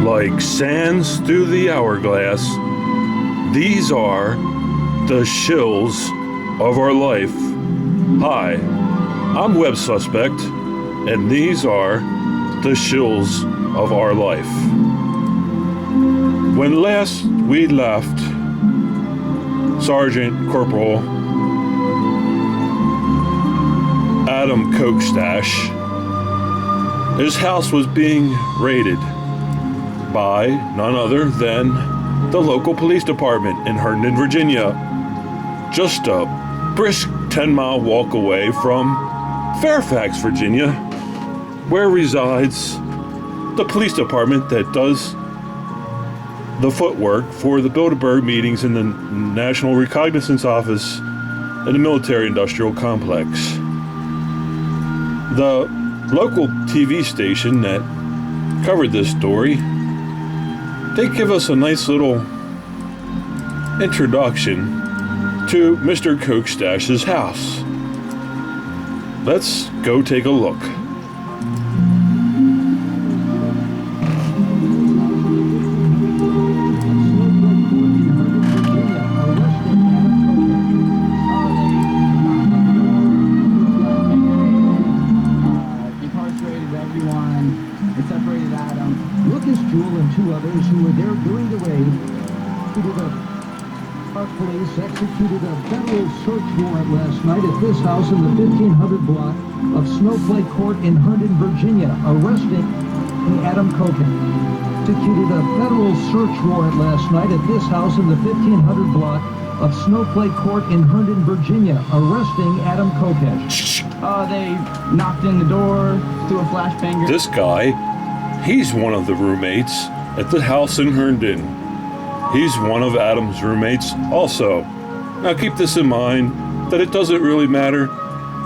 Like sands through the hourglass, these are the shills of our life. Hi, I'm Web Suspect, and these are the shills of our life. When last we left Sergeant Corporal Lt Kokestashs, his house was being raided by none other than the local police department in Herndon, Virginia, just a brisk 10-mile walk away from Fairfax, Virginia, where resides the police department that does the footwork for the Bilderberg meetings in the National Reconnaissance Office in the military-industrial complex. The local TV station that covered this story, they give us a nice little introduction to Mr. Kokestashs' house. Let's go take a look. Incarcerated everyone, it separated Adam. Lucas Jewell and two others who were there during the raid. Park Police executed a federal search warrant last night at this house in the 1500 block of Snowflake Court in Herndon, Virginia, arresting Lt Kokestashs. Executed a federal search warrant last night at this house in the 1500 block of Snowflake Court in Herndon, Virginia, arresting Lt Kokestashs. They knocked in the door, threw a flashbanger. This guy, he's one of the roommates at the house in Herndon. He's one of Adam's roommates also. Now keep this in mind that it doesn't really matter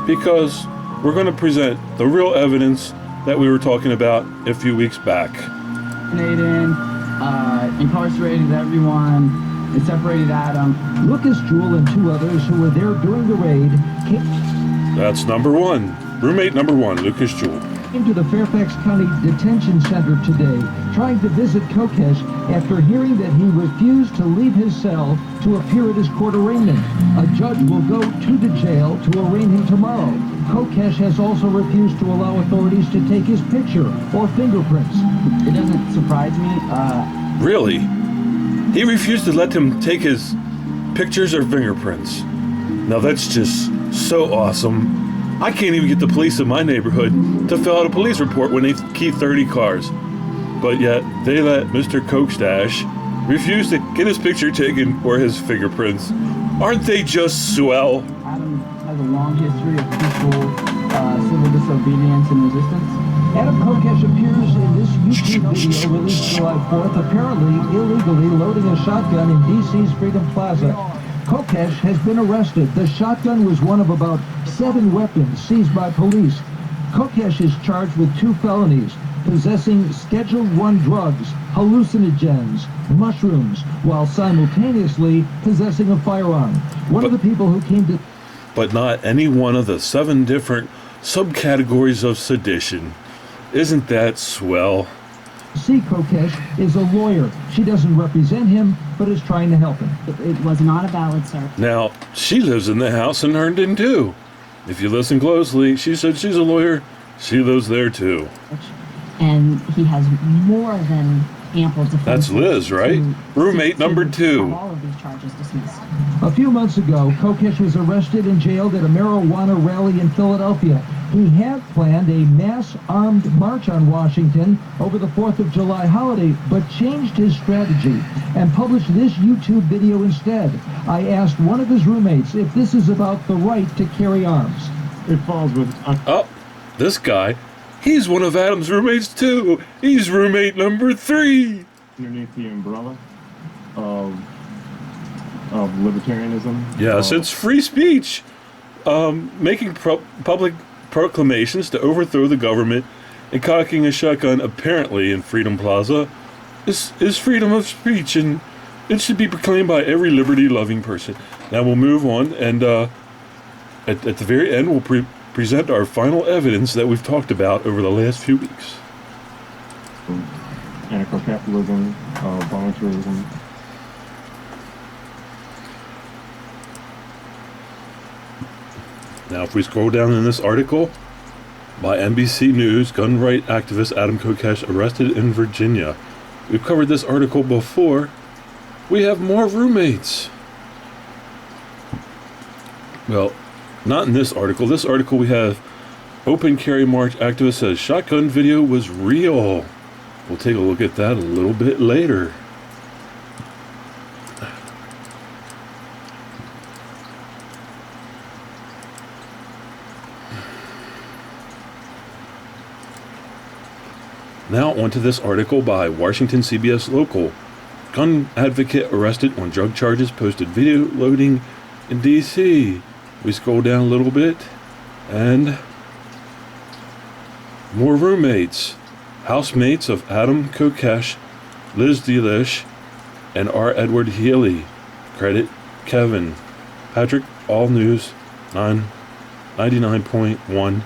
because we're going to present the real evidence that we were talking about a few weeks back. Incarcerated everyone, it separated Adam. Lucas Jewell and two others who were there during the raid That's number one. Roommate number one, Lucas Jewell. Came to the Fairfax County Detention Center today, trying to visit Kokestashs after hearing that he refused to leave his cell to appear at his court arraignment. A judge will go to the jail to arraign him tomorrow. Kokestashs has also refused to allow authorities to take his picture or fingerprints. It doesn't surprise me. Really? He refused to let them take his pictures or fingerprints. Now that's just so awesome. I can't even get the police in my neighborhood to fill out a police report when they key 30 cars. But yet, they let Mr. Kokestashs refuse to get his picture taken or his fingerprints. Aren't they just swell? Adam has a long history of peaceful civil disobedience and resistance. Lt Kokestashs appears in this YouTube video released July 4th, apparently illegally loading a shotgun in D.C.'s Freedom Plaza. Kokestashs has been arrested. The shotgun was one of about 7 weapons seized by police. Kokestashs is charged with 2 felonies, possessing Schedule I drugs, hallucinogens, mushrooms, while simultaneously possessing a firearm. One of the people who came to... But not any one of the 7 different subcategories of sedition. Isn't that swell? See, Kokestashs is a lawyer. She doesn't represent him, but is trying to help him. It was not a ballad, sir. Now, she lives in the house in Herndon, too. If you listen closely, she said she's a lawyer. She lives there, too. And he has more than ample defense. That's Liz, right? Roommate number 2. All of these charges dismissed. A few months ago, Kokestashs was arrested and jailed at a marijuana rally in Philadelphia. He had planned a mass armed march on Washington over the 4th of July holiday, but changed his strategy and published this YouTube video instead. I asked one of his roommates if this is about the right to carry arms. It falls with... Oh, this guy, he's one of Adam's roommates too. He's roommate number 3. Underneath the umbrella of libertarianism. Yes, it's free speech. Making public proclamations to overthrow the government and cocking a shotgun apparently in Freedom Plaza is freedom of speech, and It should be proclaimed by every liberty-loving person. Now we'll move on, and at the very end, we'll present our final evidence that we've talked about over the last few weeks. Anarcho-capitalism, voluntarism. Now, if we scroll down in this article, by NBC News, gun right activist Adam Kokestashs arrested in Virginia. We've covered this article before. We have more roommates. Well, not in this article. This article we have open carry march activist says shotgun video was real. We'll take a look at that a little bit later. Now onto this article by Washington CBS Local. Gun advocate arrested on drug charges posted video loading in DC. We scroll down a little bit and more roommates. Housemates of Adam Kokestashs, Liz Delish, and R. Edward Healy. Credit Kevin. Patrick, All News 99.1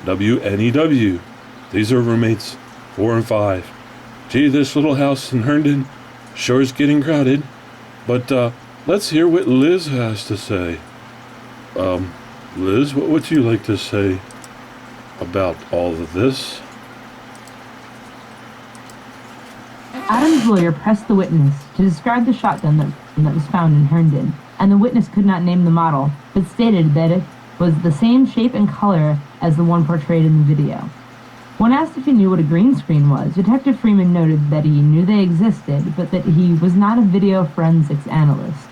WNEW. These are roommates 4 and 5. Gee, this little house in Herndon sure is getting crowded. But let's hear what Liz has to say. Liz, what would you like to say about all of this? Adam's lawyer pressed the witness to describe the shotgun that was found in Herndon, and the witness could not name the model, but stated that it was the same shape and color as the one portrayed in the video. When asked if he knew what a green screen was, Detective Freeman noted that he knew they existed, but that he was not a video forensics analyst.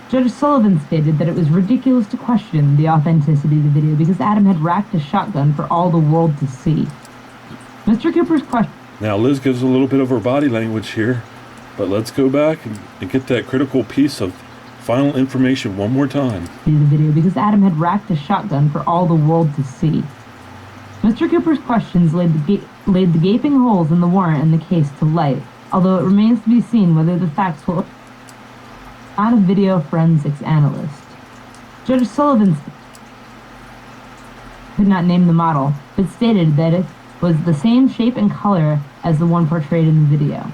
Judge Sullivan stated that it was ridiculous to question the authenticity of the video because Adam had racked a shotgun for all the world to see. Mr. Cooper's question... Now, Liz gives a little bit of her body language here, but let's go back and get that critical piece of final information one more time. ...the video because Adam had racked a shotgun for all the world to see. Mr. Cooper's questions laid the gaping holes in the warrant and the case to light, although it remains to be seen whether the facts will... not a video forensics analyst. Judge Sullivan could not name the model, but stated that it was the same shape and color as the one portrayed in the video.